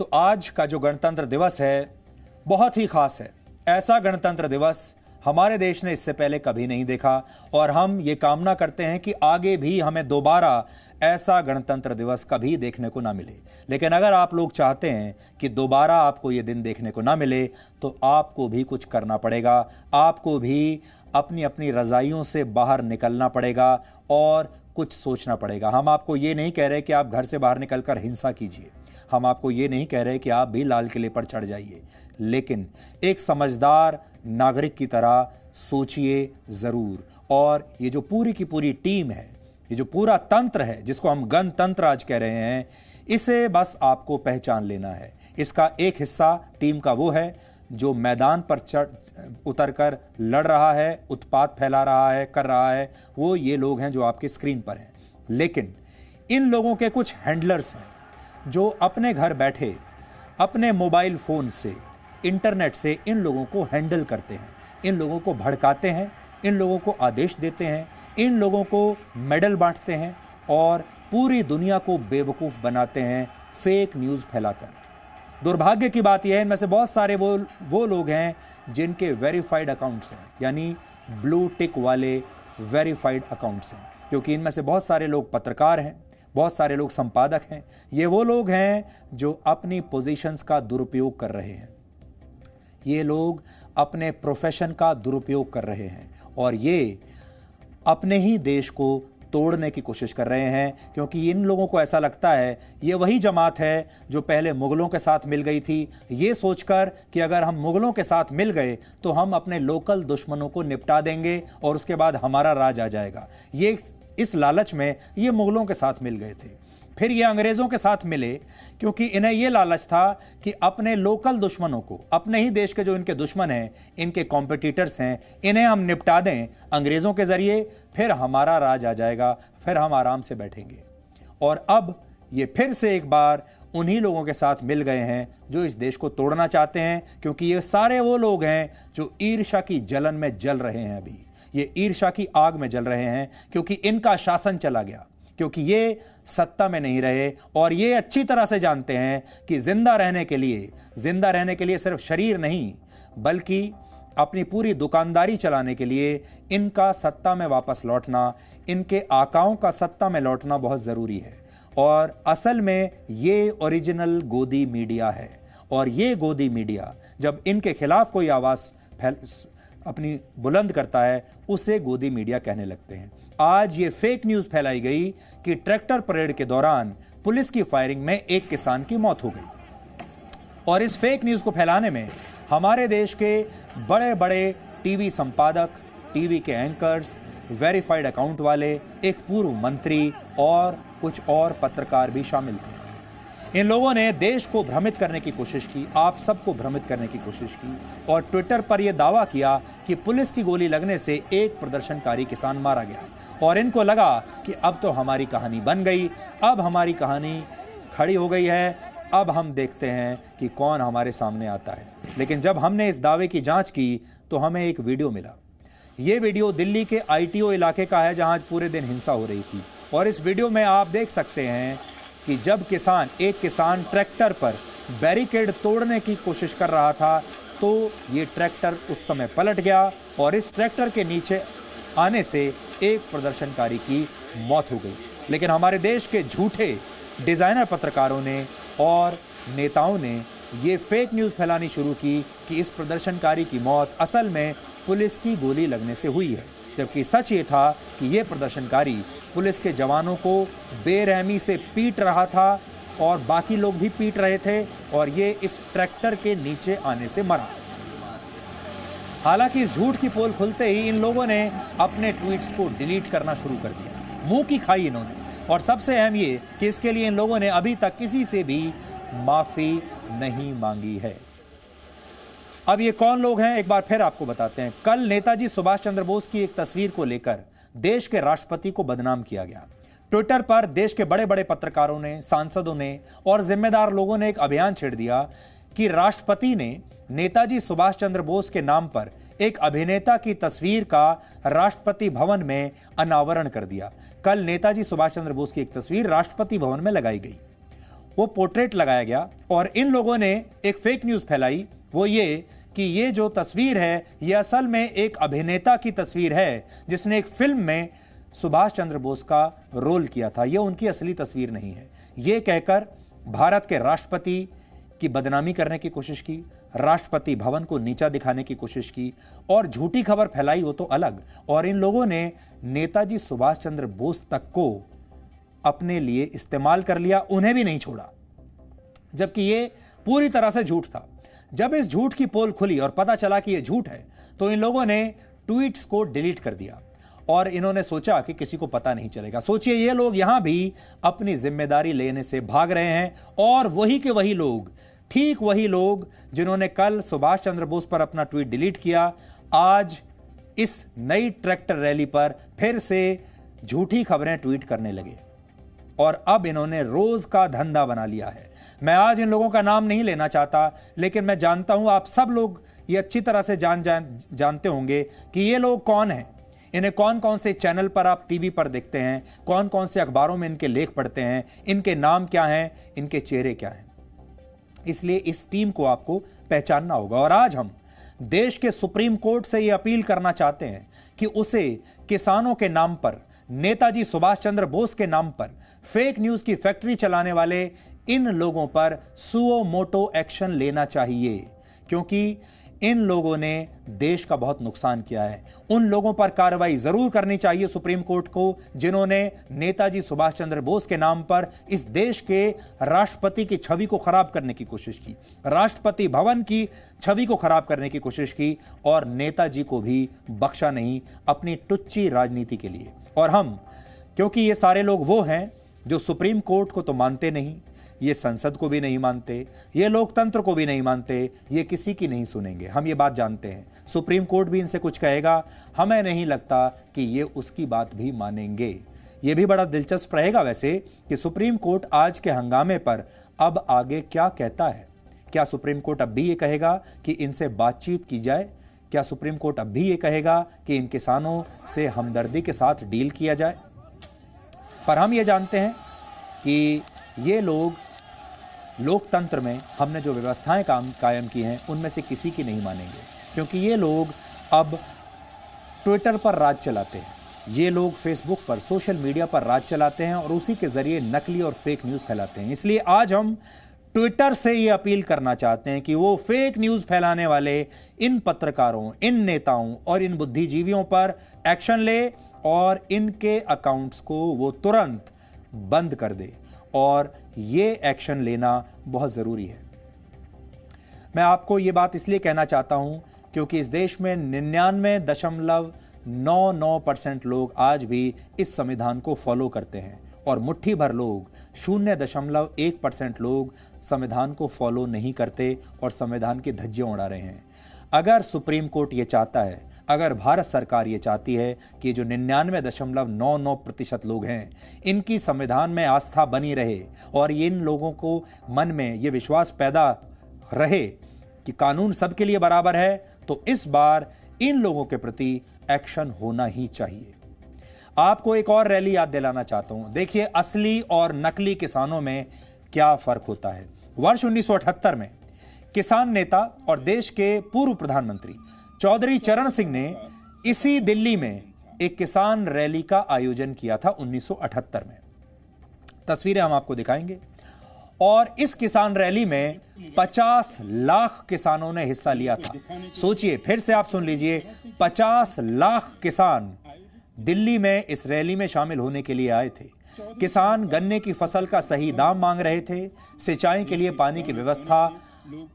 तो आज का जो गणतंत्र दिवस है बहुत ही खास है। ऐसा गणतंत्र दिवस हमारे देश ने इससे पहले कभी नहीं देखा और हम ये कामना करते हैं कि आगे भी हमें दोबारा ऐसा गणतंत्र दिवस कभी देखने को ना मिले। लेकिन अगर आप लोग चाहते हैं कि दोबारा आपको ये दिन देखने को ना मिले तो आपको भी कुछ करना पड़ेगा। आपको भी अपनी अपनी रज़ाइयों से बाहर निकलना पड़ेगा और कुछ सोचना पड़ेगा। हम आपको ये नहीं कह रहे कि आप घर से बाहर निकलकर हिंसा कीजिए, हम आपको ये नहीं कह रहे कि आप भी लाल किले पर चढ़ जाइए, लेकिन एक समझदार नागरिक की तरह सोचिए ज़रूर। और ये जो पूरी की पूरी टीम है, ये जो पूरा तंत्र है जिसको हम गणतंत्र आज कह रहे हैं, इसे बस आपको पहचान लेना है। इसका एक हिस्सा टीम का वो है जो मैदान पर उतरकर लड़ रहा है, उत्पात फैला रहा है, कर रहा है, वो ये लोग हैं जो आपके स्क्रीन पर हैं। लेकिन इन लोगों के कुछ हैंडलर्स हैं जो अपने घर बैठे अपने मोबाइल फ़ोन से, इंटरनेट से इन लोगों को हैंडल करते हैं, इन लोगों को भड़काते हैं, इन लोगों को आदेश देते हैं, इन लोगों को मेडल बांटते हैं और पूरी दुनिया को बेवकूफ़ बनाते हैं फेक न्यूज़ फैलाकर। दुर्भाग्य की बात यह है इनमें से बहुत सारे वो लोग हैं जिनके वेरीफाइड अकाउंट्स हैं, यानी ब्लू टिक वाले वेरीफाइड अकाउंट्स हैं, क्योंकि इनमें से बहुत सारे लोग पत्रकार हैं, बहुत सारे लोग संपादक हैं। ये वो लोग हैं जो अपनी पोजीशंस का दुरुपयोग कर रहे हैं, ये लोग अपने प्रोफेशन का दुरुपयोग कर रहे हैं और ये अपने ही देश को तोड़ने की कोशिश कर रहे हैं, क्योंकि इन लोगों को ऐसा लगता है ये वही जमात है जो पहले मुगलों के साथ मिल गई थी, ये सोचकर कि अगर हम मुगलों के साथ मिल गए तो हम अपने लोकल दुश्मनों को निपटा देंगे और उसके बाद हमारा राज आ जाएगा। ये इस लालच में ये मुगलों के साथ मिल गए थे, फिर ये अंग्रेज़ों के साथ मिले क्योंकि इन्हें ये लालच था कि अपने लोकल दुश्मनों को, अपने ही देश के जो इनके दुश्मन हैं, इनके कॉम्पिटिटर्स हैं, इन्हें हम निपटा दें अंग्रेज़ों के ज़रिए, फिर हमारा राज आ जाएगा, फिर हम आराम से बैठेंगे। और अब ये फिर से एक बार उन्हीं लोगों के साथ मिल गए हैं जो इस देश को तोड़ना चाहते हैं, क्योंकि ये सारे वो लोग हैं जो ईर्ष्या की जलन में जल रहे हैं। अभी ये ईर्ष्या की आग में जल रहे हैं क्योंकि इनका शासन चला गया, क्योंकि ये सत्ता में नहीं रहे और ये अच्छी तरह से जानते हैं कि जिंदा रहने के लिए सिर्फ शरीर नहीं बल्कि अपनी पूरी दुकानदारी चलाने के लिए इनका सत्ता में वापस लौटना, इनके आकाओं का सत्ता में लौटना बहुत ज़रूरी है। और असल में ये ओरिजिनल गोदी मीडिया है और ये गोदी मीडिया जब इनके खिलाफ कोई आवाज़ अपनी बुलंद करता है उसे गोदी मीडिया कहने लगते हैं। आज ये फेक न्यूज़ फैलाई गई कि ट्रैक्टर परेड के दौरान पुलिस की फायरिंग में एक किसान की मौत हो गई और इस फेक न्यूज़ को फैलाने में हमारे देश के बड़े बड़े टीवी संपादक, टीवी के एंकर्स, वेरीफाइड अकाउंट वाले, एक पूर्व मंत्री और कुछ और पत्रकार भी शामिल थे। इन लोगों ने देश को भ्रमित करने की कोशिश की, आप सबको भ्रमित करने की कोशिश की और ट्विटर पर यह दावा किया कि पुलिस की गोली लगने से एक प्रदर्शनकारी किसान मारा गया और इनको लगा कि अब तो हमारी कहानी बन गई, अब हमारी कहानी खड़ी हो गई है, अब हम देखते हैं कि कौन हमारे सामने आता है। लेकिन जब हमने इस दावे की जांच की तो हमें एक वीडियो मिला। ये वीडियो दिल्ली के ITO इलाके का है जहां पूरे दिन हिंसा हो रही थी और इस वीडियो में आप देख सकते हैं कि जब एक किसान ट्रैक्टर पर बैरिकेड तोड़ने की कोशिश कर रहा था तो ये ट्रैक्टर उस समय पलट गया और इस ट्रैक्टर के नीचे आने से एक प्रदर्शनकारी की मौत हो गई। लेकिन हमारे देश के झूठे डिज़ाइनर पत्रकारों ने और नेताओं ने ये फेक न्यूज़ फैलानी शुरू की कि इस प्रदर्शनकारी की मौत असल में पुलिस की गोली लगने से हुई है, जबकि सच ये था कि ये प्रदर्शनकारी पुलिस के जवानों को बेरहमी से पीट रहा था और बाकी लोग भी पीट रहे थे और ये इस ट्रैक्टर के नीचे आने से मरा। हालांकि इस झूठ की पोल खुलते ही इन लोगों ने अपने ट्वीट्स को डिलीट करना शुरू कर दिया, मुंह की खाई इन्होंने। और सबसे अहम ये कि इसके लिए इन लोगों ने अभी तक किसी से भी माफ़ी नहीं मांगी है। अब ये कौन लोग हैं एक बार फिर आपको बताते हैं। कल नेताजी सुभाष चंद्र बोस की एक तस्वीर को लेकर देश के राष्ट्रपति को बदनाम किया गया। ट्विटर पर देश के बड़े बड़े पत्रकारों ने, सांसदों ने और जिम्मेदार लोगों ने एक अभियान छेड़ दिया कि राष्ट्रपति ने नेताजी सुभाष चंद्र बोस के नाम पर एक अभिनेता की तस्वीर का राष्ट्रपति भवन में अनावरण कर दिया। कल नेताजी सुभाष चंद्र बोस की एक तस्वीर राष्ट्रपति भवन में लगाई गई वो पोर्ट्रेट लगाया गया और इन लोगों ने एक फेक न्यूज फैलाई, वो ये कि ये जो तस्वीर है ये असल में एक अभिनेता की तस्वीर है जिसने एक फिल्म में सुभाष चंद्र बोस का रोल किया था, ये उनकी असली तस्वीर नहीं है। ये कहकर भारत के राष्ट्रपति की बदनामी करने की कोशिश की, राष्ट्रपति भवन को नीचा दिखाने की कोशिश की और झूठी खबर फैलाई, वो तो अलग। और इन लोगों ने नेताजी सुभाष चंद्र बोस तक को अपने लिए इस्तेमाल कर लिया, उन्हें भी नहीं छोड़ा, जबकि ये पूरी तरह से झूठ था। जब इस झूठ की पोल खुली और पता चला कि यह झूठ है तो इन लोगों ने ट्वीट्स को डिलीट कर दिया और इन्होंने सोचा कि किसी को पता नहीं चलेगा। सोचिए, ये लोग यहां भी अपनी जिम्मेदारी लेने से भाग रहे हैं और वही के वही लोग, ठीक वही लोग जिन्होंने कल सुभाष चंद्र बोस पर अपना ट्वीट डिलीट किया, आज इस नई ट्रैक्टर रैली पर फिर से झूठी खबरें ट्वीट करने लगे और अब इन्होंने रोज का धंधा बना लिया है। मैं आज इन लोगों का नाम नहीं लेना चाहता, लेकिन मैं जानता हूं आप सब लोग ये अच्छी तरह से जानते होंगे कि ये लोग कौन हैं। इन्हें कौन कौन से चैनल पर आप टीवी पर देखते हैं, कौन कौन से अखबारों में इनके लेख पढ़ते हैं, इनके नाम क्या हैं, इनके चेहरे क्या हैं। इसलिए इस टीम को आपको पहचानना होगा। और आज हम देश के सुप्रीम कोर्ट से यह अपील करना चाहते हैं कि उसे किसानों के नाम पर, नेताजी सुभाष चंद्र बोस के नाम पर फेक न्यूज की फैक्ट्री चलाने वाले इन लोगों पर सुओ मोटो एक्शन लेना चाहिए, क्योंकि इन लोगों ने देश का बहुत नुकसान किया है। उन लोगों पर कार्रवाई जरूर करनी चाहिए सुप्रीम कोर्ट को जिन्होंने नेताजी सुभाष चंद्र बोस के नाम पर इस देश के राष्ट्रपति की छवि को खराब करने की कोशिश की, राष्ट्रपति भवन की छवि को खराब करने की कोशिश की और नेताजी को भी बख्शा नहीं अपनी टुच्ची राजनीति के लिए। और हम, क्योंकि ये सारे लोग वो हैं जो सुप्रीम कोर्ट को तो मानते नहीं, ये संसद को भी नहीं मानते, ये लोकतंत्र को भी नहीं मानते, ये किसी की नहीं सुनेंगे। हम ये बात जानते हैं। सुप्रीम कोर्ट भी इनसे कुछ कहेगा, हमें नहीं लगता कि ये उसकी बात भी मानेंगे। ये भी बड़ा दिलचस्प रहेगा वैसे कि सुप्रीम कोर्ट आज के हंगामे पर अब आगे क्या कहता है। क्या सुप्रीम कोर्ट अब भी ये कहेगा कि इनसे बातचीत की जाए? क्या सुप्रीम कोर्ट अब भी ये कहेगा कि इन किसानों से हमदर्दी के साथ डील किया जाए? पर हम ये जानते हैं कि ये लोग लोकतंत्र में हमने जो व्यवस्थाएं कायम की हैं उनमें से किसी की नहीं मानेंगे, क्योंकि ये लोग अब ट्विटर पर राज चलाते हैं, ये लोग फेसबुक पर, सोशल मीडिया पर राज चलाते हैं और उसी के जरिए नकली और फेक न्यूज़ फैलाते हैं। इसलिए आज हम ट्विटर से ये अपील करना चाहते हैं कि वो फेक न्यूज़ फैलाने वाले इन पत्रकारों, इन नेताओं और इन बुद्धिजीवियों पर एक्शन ले और इनके अकाउंट्स को वो तुरंत बंद कर दे। और ये एक्शन लेना बहुत ज़रूरी है। मैं आपको ये बात इसलिए कहना चाहता हूं क्योंकि इस देश में 99.99% लोग आज भी इस संविधान को फॉलो करते हैं और मुट्ठी भर लोग, 0.1% लोग संविधान को फॉलो नहीं करते और संविधान की धज्जियां उड़ा रहे हैं। अगर सुप्रीम कोर्ट ये चाहता है, अगर भारत सरकार ये चाहती है कि जो 99.99% लोग हैं इनकी संविधान में आस्था बनी रहे और इन लोगों को मन में ये विश्वास पैदा रहे कि कानून सबके लिए बराबर है, तो इस बार इन लोगों के प्रति एक्शन होना ही चाहिए। आपको एक और रैली याद दिलाना चाहता हूं। देखिए, असली और नकली किसानों में क्या फर्क होता है। वर्ष 1978 में किसान नेता और देश के पूर्व प्रधानमंत्री चौधरी चरण सिंह ने इसी दिल्ली में एक किसान रैली का आयोजन किया था 1978 में। तस्वीरें हम आपको दिखाएंगे। और इस किसान रैली में 50 लाख किसानों ने हिस्सा लिया था। सोचिए, फिर से आप सुन लीजिए, 50 लाख किसान दिल्ली में इस रैली में शामिल होने के लिए आए थे। किसान गन्ने की फसल का सही दाम मांग रहे थे, सिंचाई के लिए पानी की व्यवस्था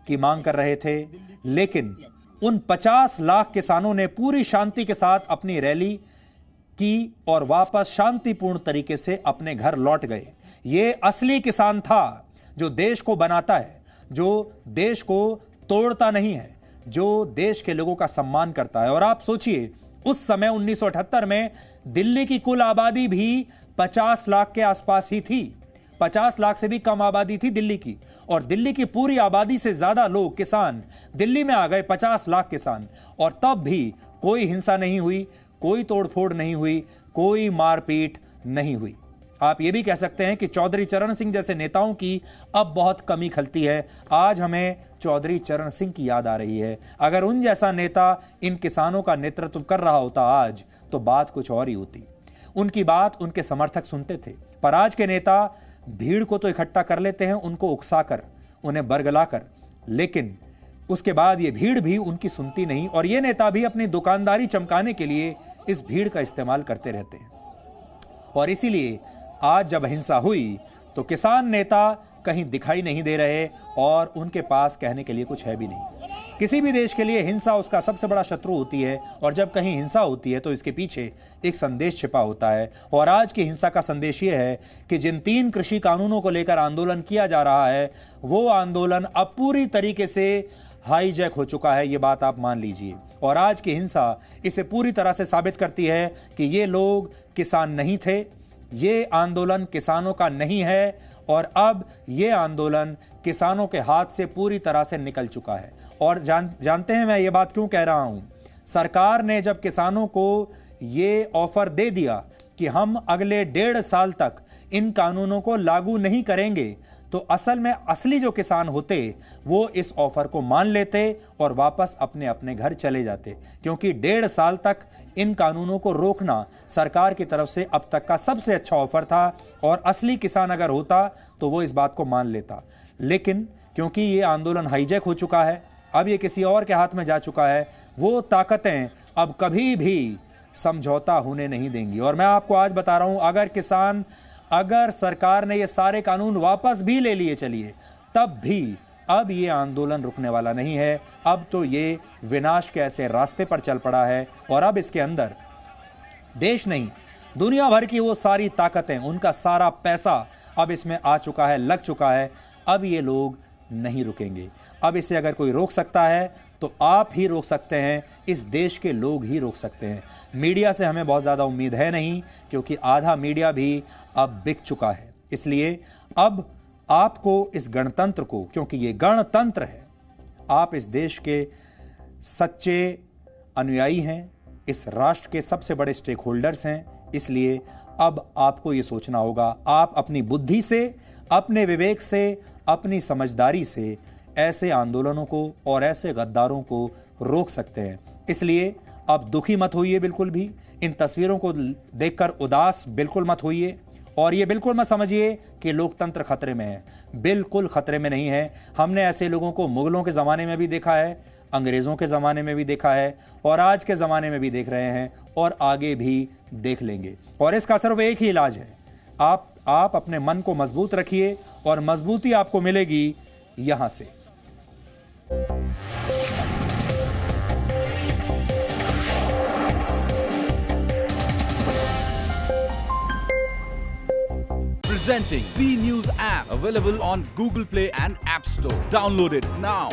की मांग कर रहे थे, लेकिन उन 50 लाख किसानों ने पूरी शांति के साथ अपनी रैली की और वापस शांतिपूर्ण तरीके से अपने घर लौट गए। ये असली किसान था जो देश को बनाता है, जो देश को तोड़ता नहीं है, जो देश के लोगों का सम्मान करता है। और आप सोचिए, उस समय 1978 में दिल्ली की कुल आबादी भी 50 लाख के आसपास ही थी। 50 लाख से भी कम आबादी थी दिल्ली की, और दिल्ली की पूरी आबादी से ज्यादा लोग किसान दिल्ली में आ गए, 50 लाख किसान। और तब भी कोई हिंसा नहीं हुई, कोई तोड़फोड़ नहीं हुई, कोई मारपीट नहीं हुई। आप ये भी कह सकते हैं कि चौधरी चरण सिंह जैसे नेताओं की अब बहुत कमी खलती है। आज हमें चौधरी चरण सिंह की याद आ रही है। अगर उन जैसा नेता इन किसानों का नेतृत्व कर रहा होता आज, तो बात कुछ और ही होती। उनकी बात उनके समर्थक सुनते थे, पर आज के नेता भीड़ को तो इकट्ठा कर लेते हैं, उनको उकसाकर, उन्हें बरगलाकर, लेकिन उसके बाद ये भीड़ भी उनकी सुनती नहीं और ये नेता भी अपनी दुकानदारी चमकाने के लिए इस भीड़ का इस्तेमाल करते रहते हैं। और इसीलिए आज जब हिंसा हुई तो किसान नेता कहीं दिखाई नहीं दे रहे और उनके पास कहने के लिए कुछ है भी नहीं। किसी भी देश के लिए हिंसा उसका सबसे बड़ा शत्रु होती है और जब कहीं हिंसा होती है तो इसके पीछे एक संदेश छिपा होता है। और आज की हिंसा का संदेश ये है कि जिन 3 कृषि कानूनों को लेकर आंदोलन किया जा रहा है, वो आंदोलन अब पूरी तरीके से हाईजैक हो चुका है। ये बात आप मान लीजिए। और आज की हिंसा इसे पूरी तरह से साबित करती है कि ये लोग किसान नहीं थे, ये आंदोलन किसानों का नहीं है और अब ये आंदोलन किसानों के हाथ से पूरी तरह से निकल चुका है। और जानते हैं मैं ये बात क्यों कह रहा हूं? सरकार ने जब किसानों को ये ऑफर दे दिया कि हम अगले 1.5 साल तक इन कानूनों को लागू नहीं करेंगे, तो असल में असली जो किसान होते वो इस ऑफर को मान लेते और वापस अपने अपने घर चले जाते, क्योंकि 1.5 साल तक इन कानूनों को रोकना सरकार की तरफ से अब तक का सबसे अच्छा ऑफर था और असली किसान अगर होता तो वो इस बात को मान लेता। लेकिन क्योंकि ये आंदोलन हाईजैक हो चुका है, अब ये किसी और के हाथ में जा चुका है, वो ताकतें अब कभी भी समझौता होने नहीं देंगी। और मैं आपको आज बता रहा हूं, अगर सरकार ने ये सारे कानून वापस भी ले लिए चलिए, तब भी अब ये आंदोलन रुकने वाला नहीं है। अब तो ये विनाश के ऐसे रास्ते पर चल पड़ा है और अब इसके अंदर देश नहीं, दुनिया भर की वो सारी ताकतें, उनका सारा पैसा अब इसमें आ चुका है, लग चुका है। अब ये लोग नहीं रुकेंगे। अब इसे अगर कोई रोक सकता है तो आप ही रोक सकते हैं, इस देश के लोग ही रोक सकते हैं। मीडिया से हमें बहुत ज़्यादा उम्मीद है नहीं, क्योंकि आधा मीडिया भी अब बिक चुका है। इसलिए अब आपको इस गणतंत्र को, क्योंकि ये गणतंत्र है, आप इस देश के सच्चे अनुयायी हैं, इस राष्ट्र के सबसे बड़े स्टेक होल्डर्स हैं। इसलिए अब आपको ये सोचना होगा, आप अपनी बुद्धि से, अपने विवेक से, अपनी समझदारी से ऐसे आंदोलनों को और ऐसे गद्दारों को रोक सकते हैं। इसलिए अब दुखी मत होइए बिल्कुल भी, इन तस्वीरों को देखकर उदास बिल्कुल मत होइए और ये बिल्कुल मत समझिए कि लोकतंत्र खतरे में है। बिल्कुल खतरे में नहीं है। हमने ऐसे लोगों को मुगलों के ज़माने में भी देखा है, अंग्रेज़ों के ज़माने में भी देखा है और आज के ज़माने में भी देख रहे हैं और आगे भी देख लेंगे। और इसका सिर्फ एक ही इलाज है, आप अपने मन को मजबूत रखिए और मजबूती आपको मिलेगी यहां से। Presenting V News app, available on Google Play and App Store. Download it now.